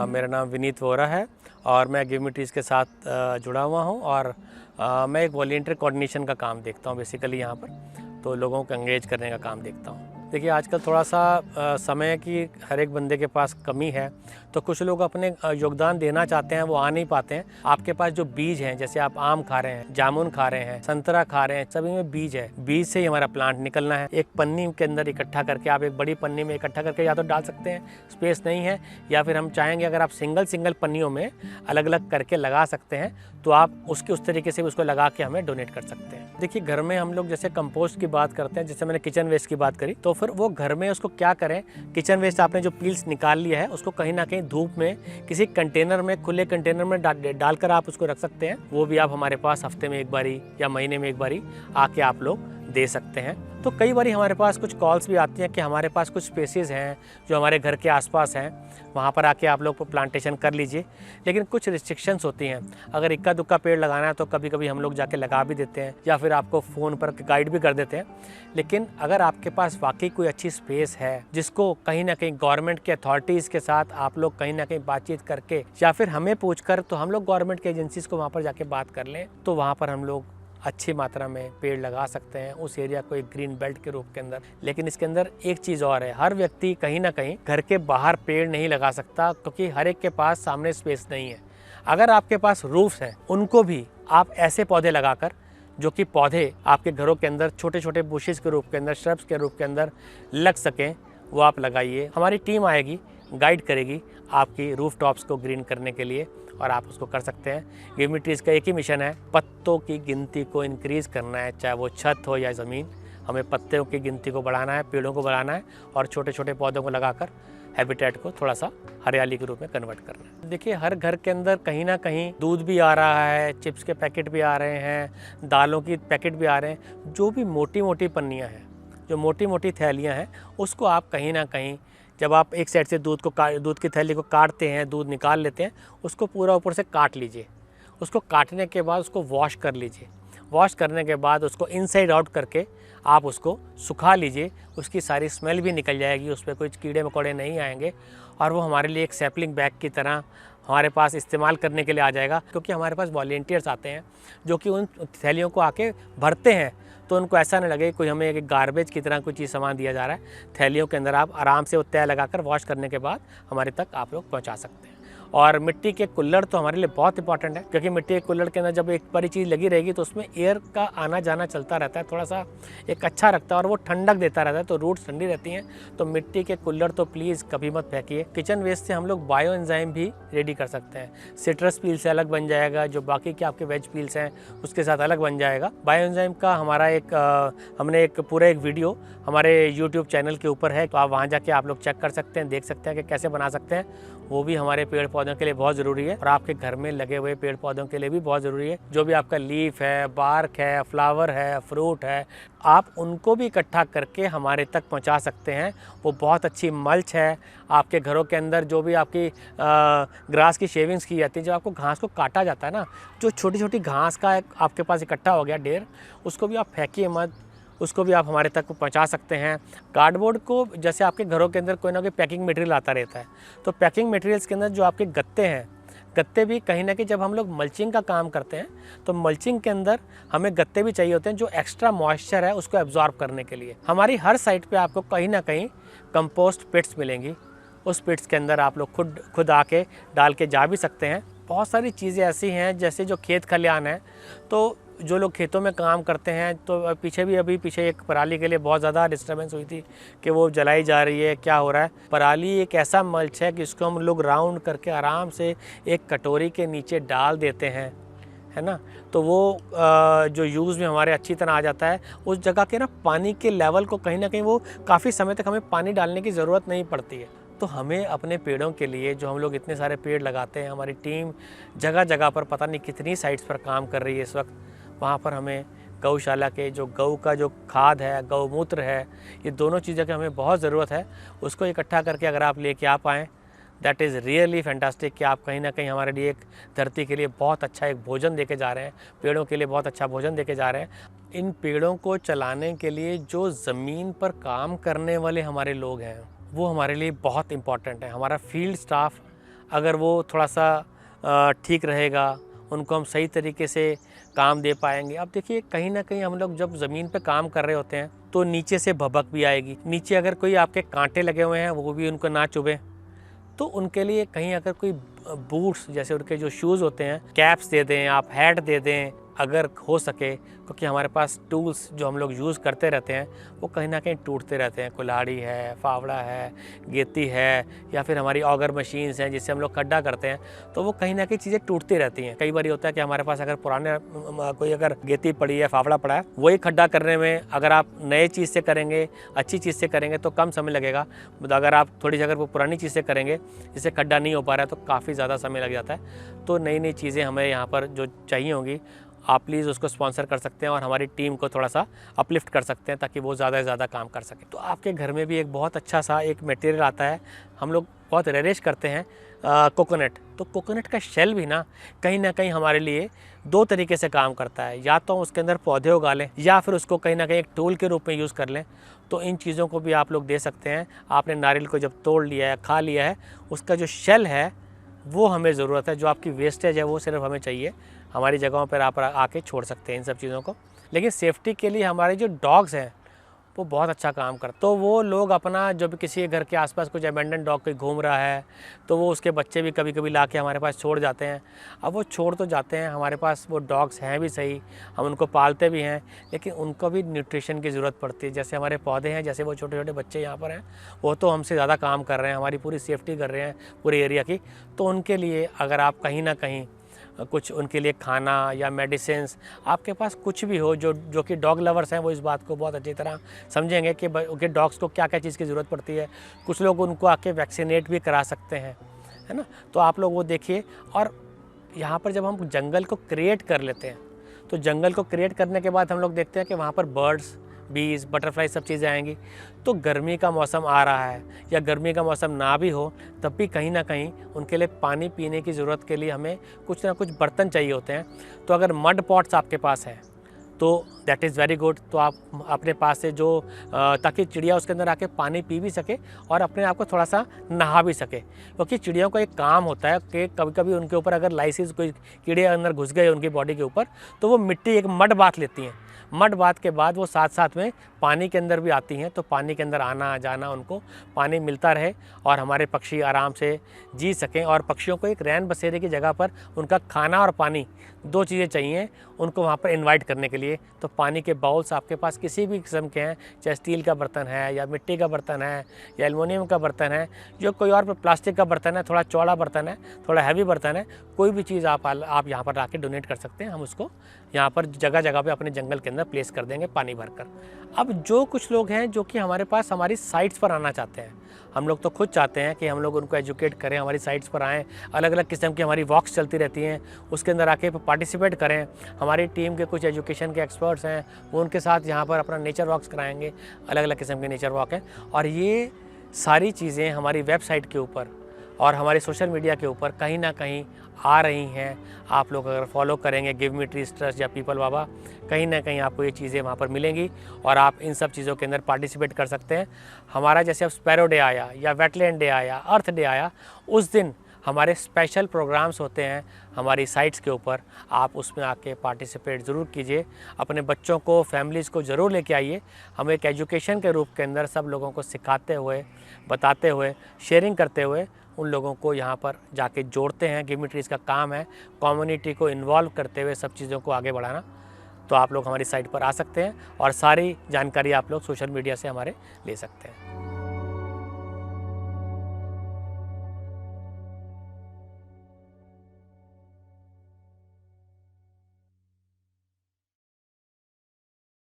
मेरा नाम विनीत वोरा है और मैं गिव मी ट्रीज़ के साथ जुड़ा हुआ हूँ और मैं एक वॉलंटियर कोऑर्डिनेशन का काम देखता हूँ बेसिकली यहाँ पर, तो लोगों को एंगेज करने का काम देखता हूँ। देखिए आजकल थोड़ा सा समय की हर एक बंदे के पास कमी है, तो कुछ लोग अपने योगदान देना चाहते हैं, वो आ नहीं पाते हैं। आपके पास जो बीज हैं, जैसे आप आम खा रहे हैं, जामुन खा रहे हैं, संतरा खा रहे हैं, सभी में बीज है। बीज से ही हमारा प्लांट निकलना है। एक पन्नी के अंदर इकट्ठा करके आप एक बड़ी पन्नी में इकट्ठा करके या तो डाल सकते हैं, स्पेस नहीं है, या फिर हम चाहेंगे अगर आप सिंगल पन्नियों में अलग अलग करके लगा सकते हैं तो आप उसके उस तरीके से भी उसको लगा के हमें डोनेट कर सकते हैं। देखिए घर में हम लोग जैसे कंपोस्ट की बात करते हैं, जैसे मैंने किचन वेस्ट की बात करी, तो फिर वो घर में उसको क्या करें, किचन वेस्ट आपने जो पील्स निकाल लिया है उसको कहीं ना कहीं धूप में किसी कंटेनर में, खुले कंटेनर में डालकर आप उसको रख सकते हैं। वो भी आप हमारे पास हफ्ते में एक बारी या महीने में एक बारी आके आप लोग दे सकते हैं। तो कई बारी हमारे पास कुछ कॉल्स भी आती हैं कि हमारे पास कुछ स्पेसेस हैं जो हमारे घर के आसपास हैं, वहाँ पर आके आप लोग प्लांटेशन कर लीजिए, लेकिन कुछ रिस्ट्रिक्शंस होती हैं। अगर इक्का दुक्का पेड़ लगाना है तो कभी कभी हम लोग जाके लगा भी देते हैं या फिर आपको फ़ोन पर गाइड भी कर देते हैं। लेकिन अगर आपके पास वाकई कोई अच्छी स्पेस है जिसको कहीं ना कहीं गवर्नमेंट के अथॉरिटीज़ के साथ आप लोग कहीं ना कहीं बातचीत करके या फिर हमें पूछ कर, तो हम लोग गवर्नमेंट के एजेंसीज़ को वहाँ पर जाके बात कर लें, तो वहाँ पर हम लोग अच्छी मात्रा में पेड़ लगा सकते हैं उस एरिया को एक ग्रीन बेल्ट के रूप के अंदर। लेकिन इसके अंदर एक चीज़ और है, हर व्यक्ति कहीं ना कहीं घर के बाहर पेड़ नहीं लगा सकता, क्योंकि हर एक के पास सामने स्पेस नहीं है। अगर आपके पास रूफ्स हैं, उनको भी आप ऐसे पौधे लगाकर, जो कि पौधे आपके घरों के अंदर छोटे छोटे बुशेस के रूप के अंदर, श्रब्स के रूप के अंदर लग सकें, वो आप लगाइए। हमारी टीम आएगी, गाइड करेगी आपकी रूफ टॉप्स को ग्रीन करने के लिए, और आप उसको कर सकते हैं। गिव मी ट्रीज़ का एक ही मिशन है, पत्तों की गिनती को इंक्रीज़ करना है, चाहे वो छत हो या ज़मीन। हमें पत्तों की गिनती को बढ़ाना है, पेड़ों को बढ़ाना है और छोटे छोटे पौधों को लगाकर हैबिटेट को थोड़ा सा हरियाली के रूप में कन्वर्ट करना है। देखिए हर घर के अंदर कहीं ना कहीं दूध भी आ रहा है, चिप्स के पैकेट भी आ रहे हैं, दालों की पैकेट भी आ रहे हैं। जो भी मोटी मोटी पन्नियाँ हैं, जो मोटी मोटी थैलियाँ हैं, उसको आप कहीं ना कहीं, जब आप एक साइड से दूध की थैली को काटते हैं, दूध निकाल लेते हैं, उसको पूरा ऊपर से काट लीजिए। उसको काटने के बाद उसको वॉश कर लीजिए। वॉश करने के बाद उसको इनसाइड आउट करके आप उसको सुखा लीजिए। उसकी सारी स्मेल भी निकल जाएगी, उस पर कोई कीड़े मकोड़े नहीं आएंगे और वो हमारे लिए एक सैपलिंग बैग की तरह हमारे पास इस्तेमाल करने के लिए आ जाएगा। क्योंकि हमारे पास वॉलंटियर्स आते हैं जो कि उन थैलियों को आके भरते हैं, तो उनको ऐसा नहीं लगे कोई हमें एक गार्बेज की तरह कोई चीज़ सामान दिया जा रहा है। थैलियों के अंदर आप आराम से वो तय लगाकर वॉश करने के बाद हमारे तक आप लोग पहुंचा सकते हैं। और मिट्टी के कुल्हड़ तो हमारे लिए बहुत इंपॉर्टेंट है, क्योंकि मिट्टी के कुल्हड़ के अंदर जब एक बड़ी चीज़ लगी रहेगी तो उसमें एयर का आना जाना चलता रहता है, थोड़ा सा एक अच्छा रखता है और वो ठंडक देता रहता है, तो रूट्स ठंडी रहती हैं। तो मिट्टी के कुल्हड़ तो प्लीज़ कभी मत फेंकिए। किचन वेस्ट से हम लोग बायो एंजाइम भी रेडी कर सकते हैं। सिट्रस पील से अलग बन जाएगा, जो बाकी के आपके वेज पील्स हैं उसके साथ अलग बन जाएगा। बायो एंजाइम का हमारा हमने एक पूरा एक वीडियो हमारे यूट्यूब चैनल के ऊपर है, तो आप वहाँ जाके आप लोग चेक कर सकते हैं, देख सकते हैं कि कैसे बना सकते हैं। वो भी हमारे पेड़ पौधों के लिए बहुत ज़रूरी है और आपके घर में लगे हुए पेड़ पौधों के लिए भी बहुत ज़रूरी है। जो भी आपका लीफ है, बार्क है, फ्लावर है, फ्रूट है, आप उनको भी इकट्ठा करके हमारे तक पहुंचा सकते हैं। वो बहुत अच्छी मल्च है। आपके घरों के अंदर जो भी आपकी ग्रास की शेविंग्स की जाती है, जब आपको घास को काटा जाता है ना, जो छोटी छोटी घास का आपके पास इकट्ठा हो गया ढेर, उसको भी आप फेंकिए मत, उसको भी आप हमारे तक पहुंचा सकते हैं। कार्डबोर्ड को, जैसे आपके घरों के अंदर कोई ना कोई पैकिंग मटेरियल आता रहता है, तो पैकिंग मटेरियल्स के अंदर जो आपके गत्ते हैं, गत्ते भी कहीं ना कहीं जब हम लोग मल्चिंग का काम करते हैं तो मल्चिंग के अंदर हमें गत्ते भी चाहिए होते हैं, जो एक्स्ट्रा मॉइस्चर है उसको एब्जॉर्ब करने के लिए। हमारी हर साइट पे आपको कहीं ना कहीं कंपोस्ट पिट्स मिलेंगी। उस पिट्स के अंदर आप लोग खुद आके डाल के जा भी सकते हैं। बहुत सारी चीज़ें ऐसी हैं, जैसे जो खेत खलिहान है, तो जो लोग खेतों में काम करते हैं, तो पीछे एक पराली के लिए बहुत ज़्यादा डिस्टर्बेंस हुई थी कि वो जलाई जा रही है, क्या हो रहा है। पराली एक ऐसा मल्च है कि इसको हम लोग राउंड करके आराम से एक कटोरी के नीचे डाल देते हैं, है ना, तो वो जो यूज़ में हमारे अच्छी तरह आ जाता है। उस जगह के ना पानी के लेवल को कहीं ना कहीं वो काफ़ी समय तक हमें पानी डालने की ज़रूरत नहीं पड़ती है। तो हमें अपने पेड़ों के लिए, जो हम लोग इतने सारे पेड़ लगाते हैं, हमारी टीम जगह जगह पर पता नहीं कितनी साइट्स पर काम कर रही है इस वक्त, वहाँ पर हमें गौशाला के जो गऊ का जो खाद है, गौमूत्र है, ये दोनों चीज़ों की हमें बहुत ज़रूरत है। उसको इकट्ठा करके अगर आप लेके आ पाएँ, दैट इज़ रियली फैंटास्टिक कि आप कहीं ना कहीं हमारे लिए एक धरती के लिए बहुत अच्छा एक भोजन देके जा रहे हैं, पेड़ों के लिए बहुत अच्छा भोजन देके जा रहे हैं। इन पेड़ों को चलाने के लिए जो ज़मीन पर काम करने वाले हमारे लोग हैं, वो हमारे लिए बहुत इम्पॉर्टेंट है। हमारा फील्ड स्टाफ अगर वो थोड़ा सा ठीक रहेगा, उनको हम सही तरीके से काम दे पाएंगे। अब देखिए कहीं ना कहीं हम लोग जब ज़मीन पे काम कर रहे होते हैं तो नीचे से भभक भी आएगी, नीचे अगर कोई आपके कांटे लगे हुए हैं वो भी उनको ना चुभे, तो उनके लिए कहीं अगर कोई बूट्स जैसे उनके जो शूज़ होते हैं, कैप्स दे दें, आप हैट दे दें अगर हो सके, क्योंकि हमारे पास टूल्स जो हम लोग यूज़ करते रहते हैं वो कहीं ना कहीं टूटते रहते हैं। कुल्हाड़ी है, फावड़ा है, गेती है, या फिर हमारी ऑगर मशीन्स हैं जिससे हम लोग खड्डा करते हैं, तो वो कहीं ना कहीं चीज़ें टूटती रहती हैं। कई बार होता है कि हमारे पास अगर पुराने कोई अगर गेती पड़ी है, फावड़ा पड़ा है, वही खड्डा करने में अगर आप नए चीज़ से करेंगे, अच्छी चीज़ से करेंगे तो कम समय लगेगा। अगर आप थोड़ी सी अगर वो पुरानी चीज़ से करेंगे जिससे खड्डा नहीं हो पा रहा है तो काफ़ी ज़्यादा समय लग जाता है। तो नई नई चीज़ें हमें यहाँ पर जो चाहिए होंगी, आप प्लीज़ उसको स्पॉन्सर कर सकते हैं और हमारी टीम को थोड़ा सा अपलिफ्ट कर सकते हैं ताकि वो ज़्यादा से ज़्यादा काम कर सके। तो आपके घर में भी एक बहुत अच्छा सा एक मटेरियल आता है, हम लोग बहुत रेयरेस्ट करते हैं, कोकोनट। तो कोकोनट का शेल भी ना कहीं हमारे लिए दो तरीके से काम करता है, या तो उसके अंदर पौधे उगा लें या फिर उसको कहीं ना कहीं एक टूल के रूप में यूज़ कर लें। तो इन चीज़ों को भी आप लोग दे सकते हैं। आपने नारियल को जब तोड़ लिया है, खा लिया है, उसका जो शेल है वो हमें ज़रूरत है, जो आपकी वेस्टेज है वो सिर्फ हमें चाहिए। हमारी जगहों पर आप आके छोड़ सकते हैं इन सब चीज़ों को। लेकिन सेफ्टी के लिए हमारे जो डॉग्स हैं वो बहुत अच्छा काम करते, तो वो लोग अपना जो भी किसी घर के आसपास कुछ अबेंडन डॉग कोई घूम रहा है तो वो उसके बच्चे भी कभी कभी ला के हमारे पास छोड़ जाते हैं। अब वो छोड़ तो जाते हैं, हमारे पास वो डॉग्स हैं भी सही, हम उनको पालते भी हैं, लेकिन उनको भी न्यूट्रिशन की ज़रूरत पड़ती है। जैसे हमारे पौधे हैं, जैसे वो छोटे छोटे बच्चे यहाँ पर हैं, वो तो हमसे ज़्यादा काम कर रहे हैं, हमारी पूरी सेफ्टी कर रहे हैं पूरे एरिया की। तो उनके लिए अगर आप कहीं ना कहीं कुछ उनके लिए खाना या मेडिसिन्स आपके पास कुछ भी हो, जो कि डॉग लवर्स हैं वो इस बात को बहुत अच्छी तरह समझेंगे कि उनके डॉग्स को क्या क्या चीज़ की ज़रूरत पड़ती है। कुछ लोग उनको आके वैक्सीनेट भी करा सकते हैं, है ना। तो आप लोग वो देखिए। और यहाँ पर जब हम जंगल को क्रिएट कर लेते हैं तो जंगल को क्रिएट करने के बाद हम लोग देखते हैं कि वहाँ पर बर्ड्स, बीज, बटरफ्लाई सब चीज़ें आएंगी। तो गर्मी का मौसम आ रहा है या गर्मी का मौसम ना भी हो तब भी कहीं ना कहीं उनके लिए पानी पीने की ज़रूरत के लिए हमें कुछ ना कुछ बर्तन चाहिए होते हैं। तो अगर मड पॉट्स आपके पास हैं तो दैट इज़ वेरी गुड। तो आप अपने पास से जो ताकि चिड़िया उसके अंदर आके पानी पी भी सके और अपने आप को थोड़ा सा नहा भी सके, क्योंकि चिड़ियों का एक काम होता है कि कभी कभी उनके ऊपर अगर लाइसिस कोई कीड़े अंदर घुस गए उनकी बॉडी के ऊपर तो वो मिट्टी एक मड बाथ लेती हैं। मड बाथ के बाद वो साथ साथ में पानी के अंदर भी आती हैं, तो पानी के अंदर आना जाना उनको पानी मिलता रहे और हमारे पक्षी आराम से जी सकें। और पक्षियों को एक रैन बसेरे की जगह पर उनका खाना और पानी दो चीज़ें चाहिए उनको वहाँ पर इनवाइट करने के लिए। तो पानी के बाउल्स आपके पास किसी भी किस्म के हैं, चाहे स्टील का बर्तन है या मिट्टी का बर्तन है या एल्युमिनियम का बर्तन है, जो कोई और प्लास्टिक का बर्तन है, थोड़ा चौड़ा बर्तन है, थोड़ा हैवी बर्तन है, कोई भी चीज़ आप यहाँ पर आके डोनेट कर सकते हैं। हम उसको यहाँ पर जगह जगह पे अपने जंगल के अंदर प्लेस कर देंगे पानी भरकर। अब जो कुछ लोग हैं जो कि हमारे पास हमारी साइट्स पर आना चाहते हैं, हम लोग तो खुद चाहते हैं कि हम लोग उनको एजुकेट करें, हमारी साइट्स पर आएँ, अलग अलग किस्म की हमारी वॉक्स चलती रहती हैं, उसके अंदर आके पार्टिसिपेट करें। हमारी टीम के कुछ एजुकेशन के एक्सपर्ट्स हैं, वो उनके साथ यहाँ पर अपना नेचर वॉक्स कराएंगे, अलग अलग किस्म के नेचर वॉक हैं। और ये सारी चीज़ें हमारी वेबसाइट के ऊपर और हमारे सोशल मीडिया के ऊपर कहीं ना कहीं आ रही हैं। आप लोग अगर फॉलो करेंगे गिव मी ट्रीज ट्रस्ट या पीपल बाबा, कहीं ना कहीं आपको ये चीज़ें वहाँ पर मिलेंगी और आप इन सब चीज़ों के अंदर पार्टिसिपेट कर सकते हैं। हमारा जैसे अब स्पैरो डे आया या वेटलैंड डे आया, अर्थ डे आया, उस दिन हमारे स्पेशल प्रोग्राम्स होते हैं हमारी साइट्स के ऊपर, आप उसमें आके पार्टिसिपेट ज़रूर कीजिए। अपने बच्चों को, फैमिलीज़ को ज़रूर लेके आइए। हम एक एजुकेशन के रूप के अंदर सब लोगों को सिखाते हुए, बताते हुए, शेयरिंग करते हुए उन लोगों को यहाँ पर जाके जोड़ते हैं। गिव मी ट्रीज का काम है कम्युनिटी को इन्वॉल्व करते हुए सब चीज़ों को आगे बढ़ाना। तो आप लोग हमारी साइट पर आ सकते हैं और सारी जानकारी आप लोग सोशल मीडिया से हमारे ले सकते हैं।